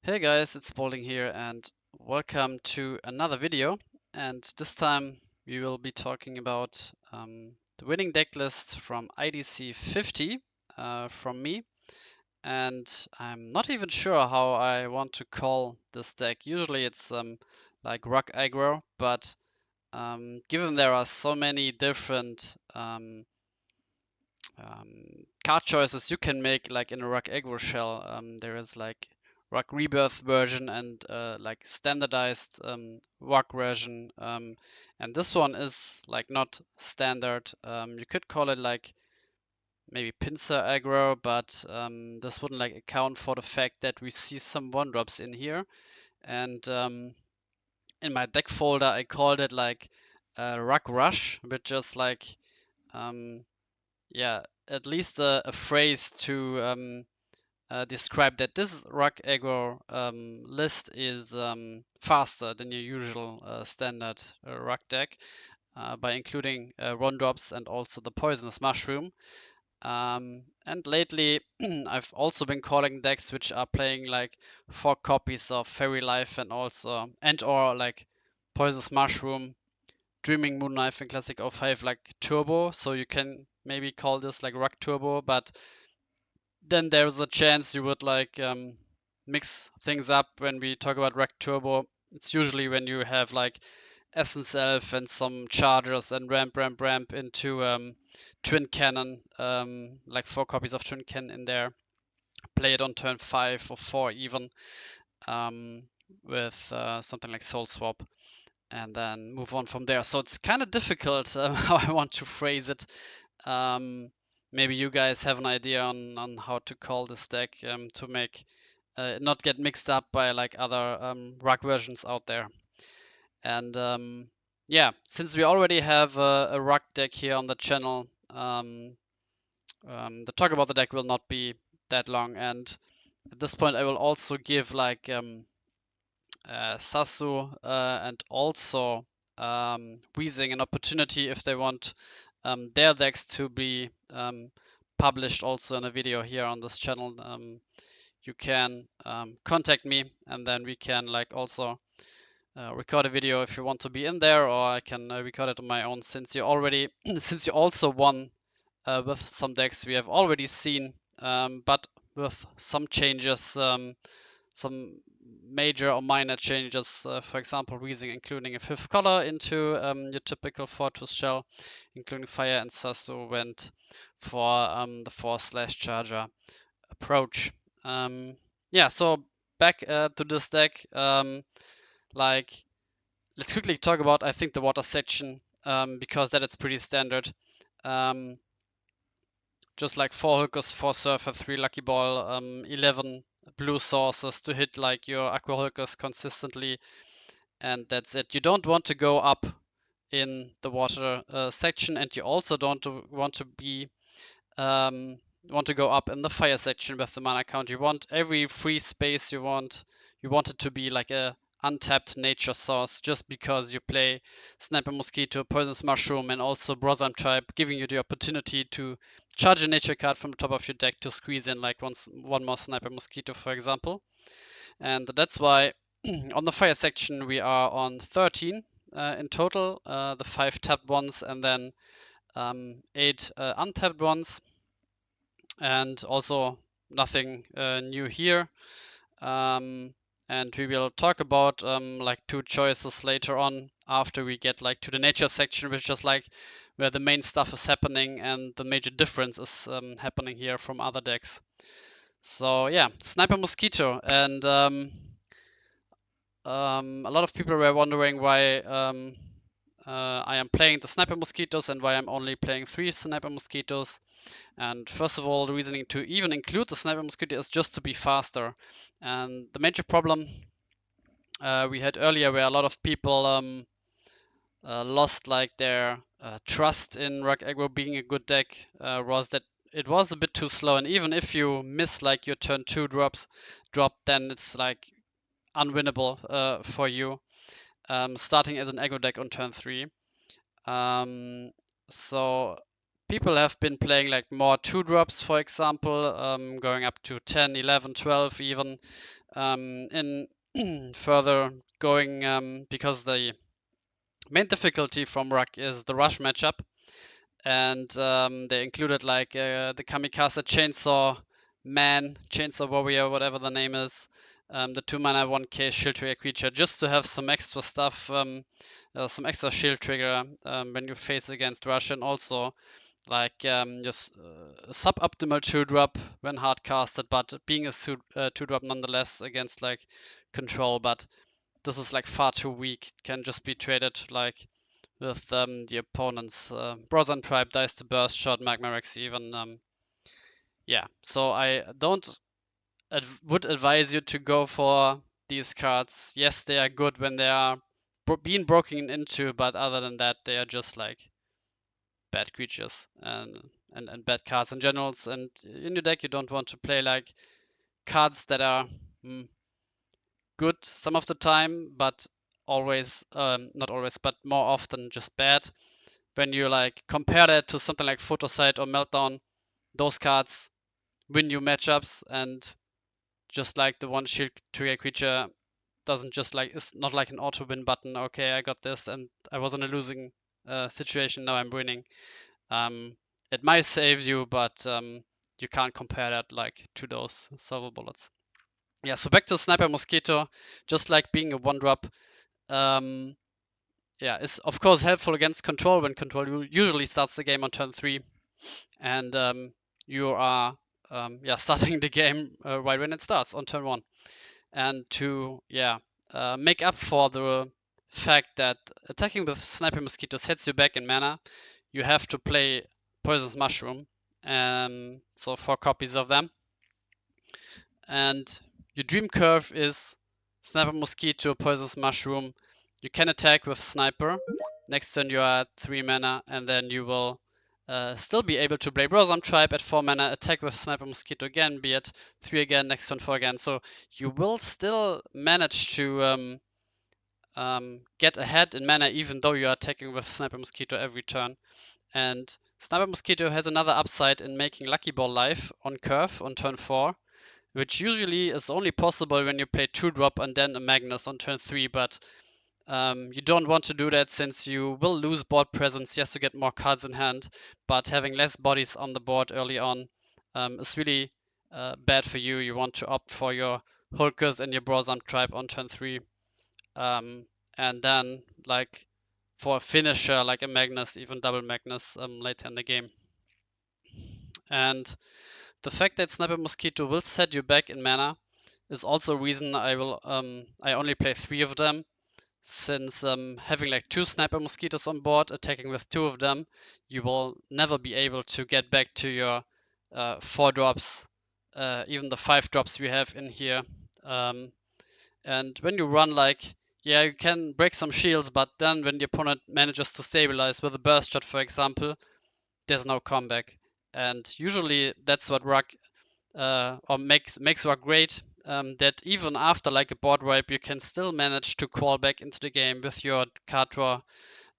Hey guys, it's Spalding here and welcome to another video. And this time we will be talking about the winning deck list from IDC 50 from me. And I'm not even sure how I want to call this deck. Usually it's like Rock Aggro, but given there are so many different card choices you can make like in a Rock Aggro shell. There is like Rock Rebirth version and like standardized Rock version. And this one is like not standard. You could call it like maybe pincer aggro, but this wouldn't like account for the fact that we see some one drops in here. And in my deck folder, I called it like Rock Rush, which is like um, yeah, at least a phrase to describe that this rock aggro list is faster than your usual standard rock deck by including Ron drops and also the poisonous mushroom. And lately, I've also been calling decks which are playing like 4 copies of Fairy Life and also and or like poisonous mushroom, Dreaming Moon Knife, and Classic O5 like Turbo. So you can maybe call this like Rock Turbo, but then there's a chance you would like mix things up when we talk about Rock Turbo. It's usually when you have like Essence Elf and some chargers and ramp into Twin Cannon, like 4 copies of Twin Cannon in there. Play it on turn 5 or 4 even, um, with something like Soul Swap, and then move on from there. So it's kind of difficult how I want to phrase it. Um, Maybe you guys have an idea on how to call this deck to make not get mixed up by like other rock versions out there. And yeah, since we already have a rock deck here on the channel, the talk about the deck will not be that long. And at this point, I will also give like Sasu and also Weezing an opportunity if they want their decks to be published also in a video here on this channel. You can contact me and then we can like also record a video if you want to be in there, or I can record it on my own since you already since you also won with some decks we have already seen, but with some changes, some major or minor changes. For example, Weezing including a 5th color into your typical Fortress shell, including Fire, and Sasu went for the 4/charger approach. Yeah, so back to this deck. Like, let's quickly talk about, I think, the water section, because that is pretty standard. Um, just like 4 hookers, 4 surfer, 3 lucky ball, 11 blue sources to hit like your aqua hookers consistently, and that's it. You don't want to go up in the water section, and you also don't want to be want to go up in the fire section with the mana count. You want every free space you want it to be like a untapped nature source, just because you play Sniper Mosquito, Poisonous Mushroom, and also Brosam Tribe, giving you the opportunity to charge a nature card from the top of your deck to squeeze in like one more Sniper Mosquito, for example. And that's why on the fire section we are on 13 in total, the 5 tapped ones and then 8 untapped ones, and also nothing new here. Um, and we will talk about like 2 choices later on after we get like to the nature section, which is like where the main stuff is happening and the major difference is happening here from other decks. So yeah, Sniper Mosquito, and a lot of people were wondering why I am playing the Sniper Mosquitoes and why I'm only playing 3 Sniper Mosquitoes. And first of all, the reasoning to even include the Sniper Mosquito is just to be faster. And the major problem we had earlier, where a lot of people lost like their trust in Rock Aggro being a good deck, was that it was a bit too slow. And even if you miss like your turn 2 drop, then it's like unwinnable for you, starting as an aggro deck on turn 3. So people have been playing like more 2-drops, for example, going up to 10, 11, 12 even, in further going, because the main difficulty from Ruck is the rush matchup, and they included like the Kamikaze Chainsaw Warrior, whatever the name is, the 2-mana 1k shield trigger creature, just to have some extra stuff, some extra shield trigger when you face against Rush, and also like just suboptimal 2-drop when hard casted, but being a 2-drop nonetheless against like control. But this is like far too weak, can just be traded like with the opponent's Brotherhood Tribe, Dice to Burst, Shot, Magma Rex even. Yeah, so I don't would advise you to go for these cards. Yes, they are good when they are being broken into, but other than that, they are just like bad creatures and bad cards in general. And in your deck, you don't want to play like cards that are good some of the time, but always, not always, but more often just bad. When you like compare that to something like Photosight or Meltdown, those cards win you matchups, and just like the one shield trigger creature doesn't just like, it's not like an auto win button. Okay, I got this, and I was in a losing situation. Now I'm winning. It might save you, but you can't compare that like to those silver bullets. Yeah, so back to Sniper Mosquito, just like being a 1-drop. Yeah, it's of course helpful against control when control usually starts the game on turn 3, and you are starting the game right when it starts on turn 1. And to make up for the fact that attacking with Sniper Mosquito sets you back in mana, you have to play Poisonous Mushroom, so 4 copies of them. And your Dream Curve is Sniper Mosquito, Poisonous Mushroom. You can attack with Sniper. Next turn you are at 3 mana, and then you will still be able to play Brotherhood Tribe at 4 mana, attack with Sniper Mosquito again, be it 3 again, next turn 4 again. So you will still manage to get ahead in mana, even though you are attacking with Sniper Mosquito every turn. And Sniper Mosquito has another upside in making Lucky Ball live on curve on turn 4, which usually is only possible when you play 2-drop and then a Magnus on turn 3, but you don't want to do that since you will lose board presence just to get more cards in hand, but having less bodies on the board early on is really bad for you. You want to opt for your Hulkers and your Brotherhood Tribe on turn 3, and then like for a finisher like a Magnus, even double Magnus later in the game. And the fact that Sniper Mosquito will set you back in mana is also a reason I only play 3 of them, since having like 2 Sniper Mosquitoes on board, attacking with 2 of them, you will never be able to get back to your 4 drops, even the 5 drops we have in here. And when you run like, yeah, you can break some shields, but then when the opponent manages to stabilize with a burst shot, for example, there's no comeback. And usually that's what Ruck or makes Ruck great, that even after like a board wipe, you can still manage to crawl back into the game with your card draw,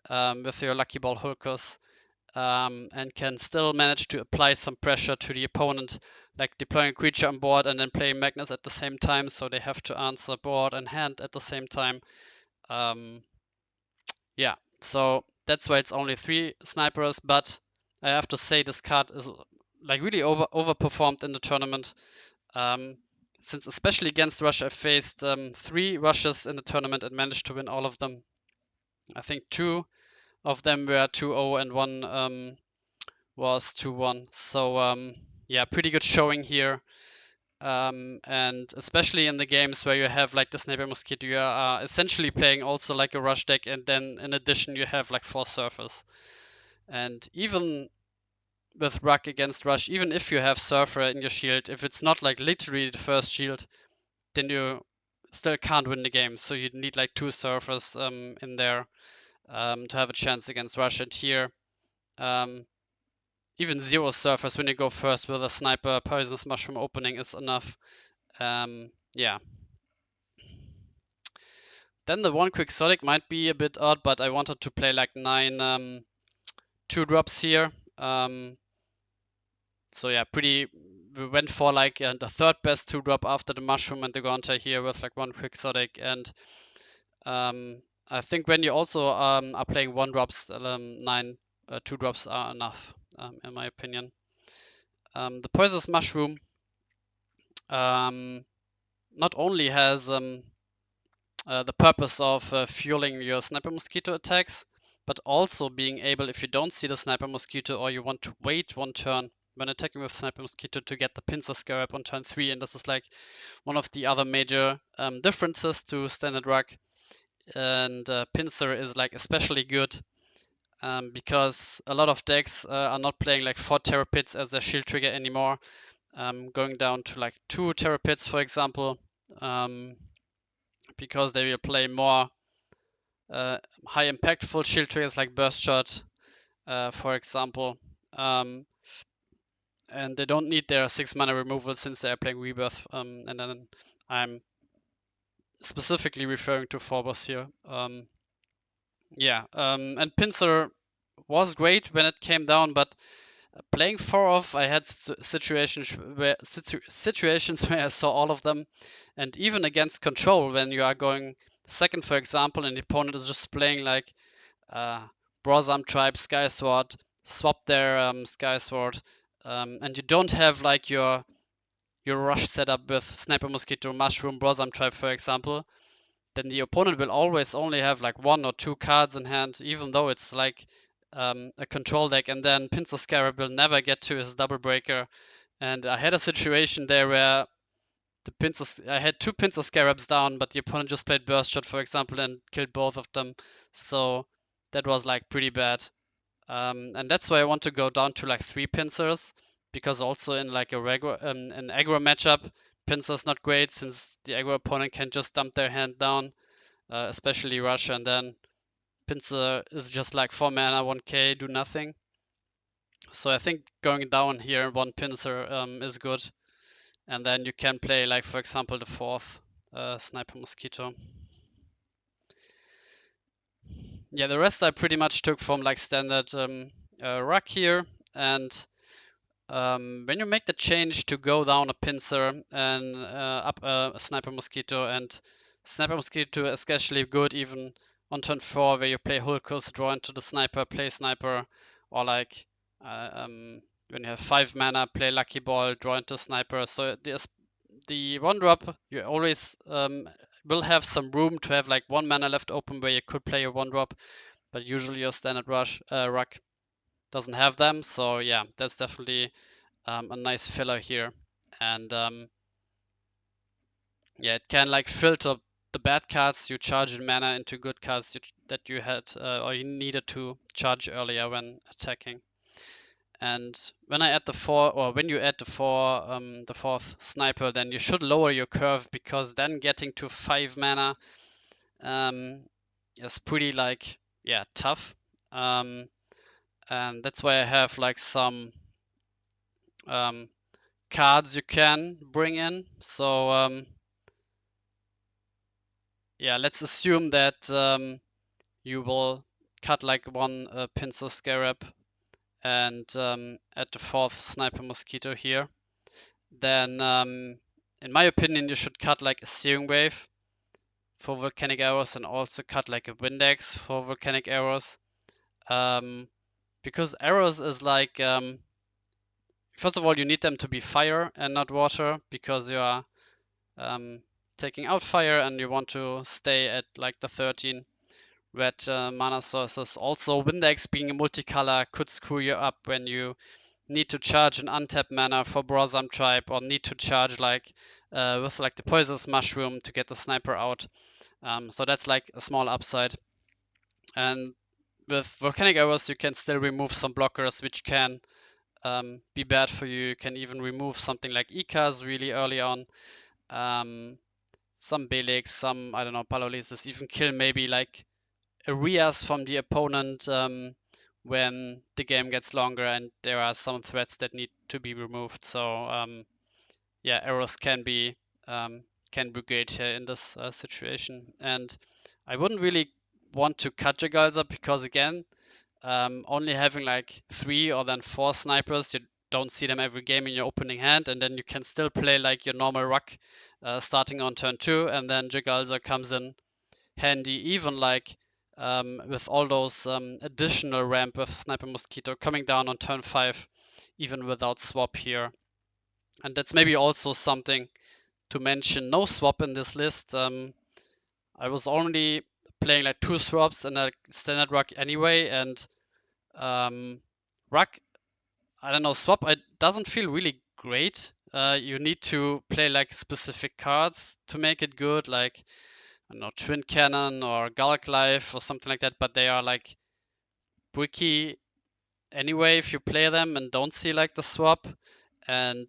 with your Lucky Ball Hulkers, and can still manage to apply some pressure to the opponent, like deploying a creature on board and then playing Magnus at the same time, so they have to answer board and hand at the same time. Yeah, so that's why it's only 3 snipers, but I have to say this card is like really overperformed in the tournament. Since especially against Rush, I faced 3 rushes in the tournament and managed to win all of them. I think 2 of them were 2-0 and 1 was 2-1. So yeah, pretty good showing here. And especially in the games where you have like the Sniper Mosquito, you are essentially playing also like a rush deck, and then in addition you have like 4 surfers. And even with Ruck against Rush, even if you have Surfer in your shield, if it's not like literally the first shield, then you still can't win the game. So you need like 2 Surfers in there to have a chance against Rush. And here, even 0 Surfers when you go first with a Sniper Poisonous Mushroom opening is enough. Yeah. Then the one Quixotic might be a bit odd, but I wanted to play like 9 2-drops here. So yeah, we went for like the third best 2-drop after the mushroom and the Gaunter here with like one quixotic. And I think when you also are playing 1-drops, 9 2-drops are enough, in my opinion. The Poisonous Mushroom not only has the purpose of fueling your Sniper Mosquito attacks, but also being able, if you don't see the Sniper Mosquito or you want to wait one turn when attacking with Sniper Mosquito, to get the Pincer Scarab on turn 3. And this is like one of the other major differences to Standard Ruck. And Pincer is like especially good because a lot of decks are not playing like 4 Terror Pits as their shield trigger anymore, going down to like 2 Terror Pits, for example, because they will play more high impactful shield triggers like Burst Shot, for example. And they don't need their 6 mana removal since they are playing Rebirth. And then I'm specifically referring to Phobos here. And Pincer was great when it came down, but playing 4-off, I had situations where I saw all of them, and even against control, when you are going second, for example, and the opponent is just playing like Brosam Tribe, Skysword, swap their Skysword, and you don't have like your rush setup with Sniper Mosquito, Mushroom, Brosam Tribe, for example, then the opponent will always only have like 1 or 2 cards in hand, even though it's like a control deck, and then Pincer Scarab will never get to his double breaker. And I had a situation there where I had 2 Pincer Scarabs down, but the opponent just played Burst Shot, for example, and killed both of them. So that was like pretty bad. And that's why I want to go down to like 3 Pincers, because also in like an aggro matchup, Pincer's not great since the aggro opponent can just dump their hand down, especially Rush, and then Pincer is just like 4 mana, 1k, do nothing. So I think going down here 1 Pincer is good. And then you can play like, for example, the 4th Sniper Mosquito. Yeah, the rest I pretty much took from like standard Ruck here. And when you make the change to go down a Pincer and up a Sniper Mosquito, and Sniper Mosquito is especially good even on turn 4 where you play Hulkus, draw into the Sniper, play Sniper, or like when you have 5 mana, play Lucky Ball, draw into Sniper. So the 1-drop, you always will have some room to have like 1 mana left open where you could play a 1-drop, but usually your standard Ruck doesn't have them. So yeah, that's definitely a nice filler here. And yeah, it can like filter the bad cards you charge in mana into good cards that you had or you needed to charge earlier when attacking. And when you add the 4th Sniper, then you should lower your curve, because then getting to 5 mana is pretty like tough. And that's why I have like some cards you can bring in. So let's assume that you will cut like 1 Pincer Scarab and add the 4th Sniper Mosquito here. Then in my opinion, you should cut like a Searing Wave for Volcanic Arrows, and also cut like a Windex for Volcanic Arrows. Because arrows is like, first of all, you need them to be fire and not water, because you are taking out fire and you want to stay at like the 13 red mana sources. Also, Windex being a multicolor could screw you up when you need to charge an untapped mana for Brosam Tribe, or need to charge like with like the Poisonous Mushroom to get the Sniper out. So that's like a small upside. And with Volcanic Arrows, you can still remove some blockers, which can be bad for you. You can even remove something like Ikas really early on. Some Belix, some, I don't know, Palolesis, even kill maybe like Arias from the opponent when the game gets longer and there are some threats that need to be removed. So arrows can be great here in this situation. And I wouldn't really want to cut Jagalza, because again, only having like 3 or then 4 snipers, you don't see them every game in your opening hand, and then you can still play like your normal ruck starting on turn 2, and then Jeg'Alzer comes in handy, even like with all those additional ramp with Sniper Mosquito coming down on turn 5, even without swap here. And that's maybe also something to mention. No swap in this list. I was only playing like 2 swaps in a standard ruck anyway, and ruck, I don't know, swap it doesn't feel really great. You need to play like specific cards to make it good, like I don't know, Twin Cannon or Galk Life or something like that, but they are like bricky anyway if you play them and don't see like the swap. And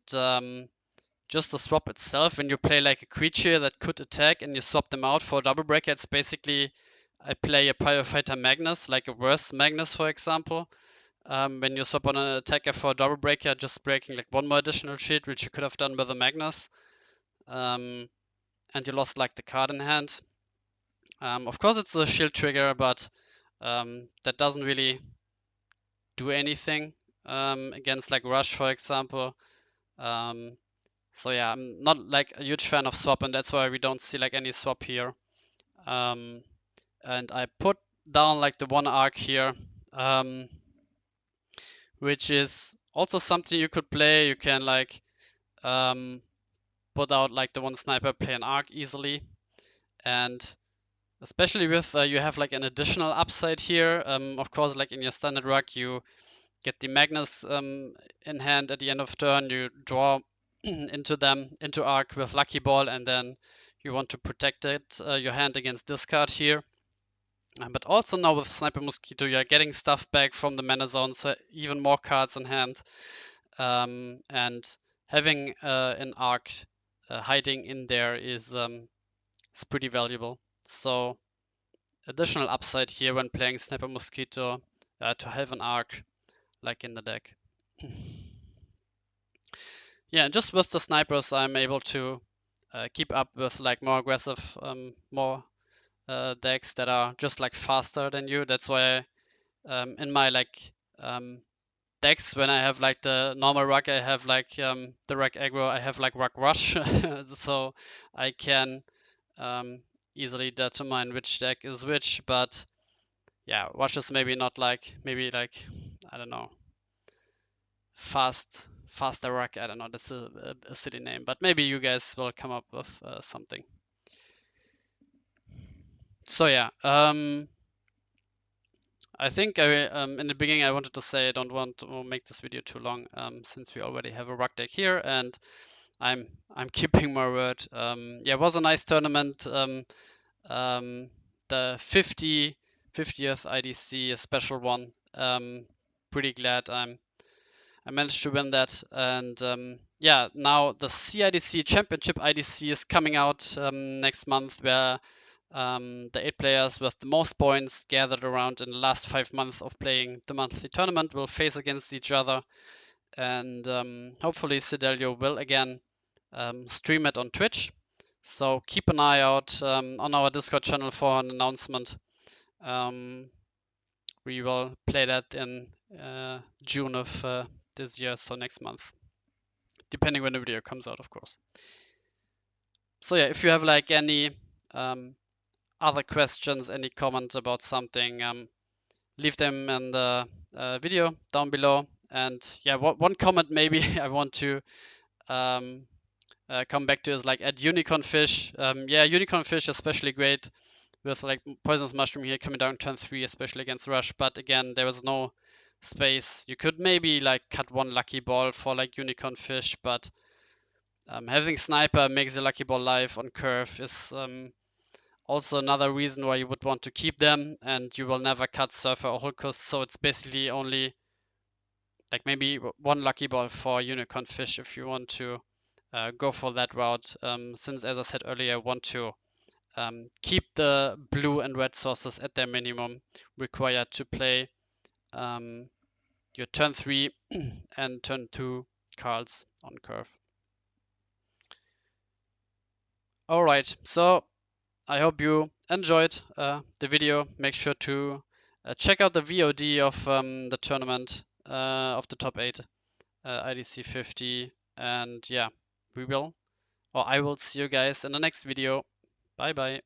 just the swap itself, when you play like a creature that could attack and you swap them out for a double breaker, it's basically I play a Pyrofighter Magnus, like a worse Magnus, for example. When you swap on an attacker for a double breaker, just breaking like 1 more additional shield, which you could have done with a Magnus. And you lost like the card in hand. Of course, it's a shield trigger, but that doesn't really do anything against like Rush, for example. So yeah, I'm not like a huge fan of swap, and that's why we don't see like any swap here. And I put down like the 1 arc here, which is also something you could play. You can like put out like the 1 sniper, play an arc easily, and especially with you have like an additional upside here. Of course, like in your standard ruck, you get the Magnus in hand at the end of turn. You draw into arc with Lucky Ball, and then you want to protect it your hand against discard here. But also now with Sniper Mosquito, you're getting stuff back from the mana zone, so even more cards in hand. And having an arc hiding in there is pretty valuable. So additional upside here when playing Sniper Mosquito to have an arc like in the deck. Yeah, and just with the snipers, I'm able to keep up with like more aggressive, more decks that are just like faster than you. That's why in my like decks, when I have like the normal ruck, I have like the ruck aggro, I have like ruck rush, so I can easily determine which deck is which. But yeah, rush is maybe not like I don't know, faster ruck. I don't know, that's a city name, but maybe you guys will come up with something. So yeah, I think in the beginning I wanted to say I don't want to make this video too long since we already have a ruck deck here, and I'm keeping my word. Yeah, it was a nice tournament. The 50th IDC, a special one. Pretty glad I managed to win that, and yeah, now the CIDC Championship IDC is coming out next month, where the 8 players with the most points gathered around in the last 5 months of playing the monthly tournament will face against each other, and hopefully Cidelio will again stream it on Twitch. So keep an eye out on our Discord channel for an announcement. We will play that in June of this year, so next month, depending when the video comes out, of course. So yeah, if you have like any other questions, any comments about something, leave them in the video down below. And yeah, one comment maybe I want to come back to is like at Unicorn Fish. Yeah, Unicorn Fish especially great with like Poisonous Mushroom here coming down turn 3, especially against Rush. But again, there was no space. You could maybe like cut 1 Lucky Ball for like Unicorn Fish, but having Sniper makes your Lucky Ball live on curve is also another reason why you would want to keep them, and you will never cut Surfer or Holcus, so it's basically only like maybe 1 Lucky Ball for Unicorn Fish if you want to go for that route, since as I said earlier, I want to keep the blue and red sources at their minimum required to play your turn 3 and turn 2 cards on curve. Alright, so I hope you enjoyed the video. Make sure to check out the VOD of the tournament of the top 8 IDC 50, and yeah, I will see you guys in the next video. Bye bye.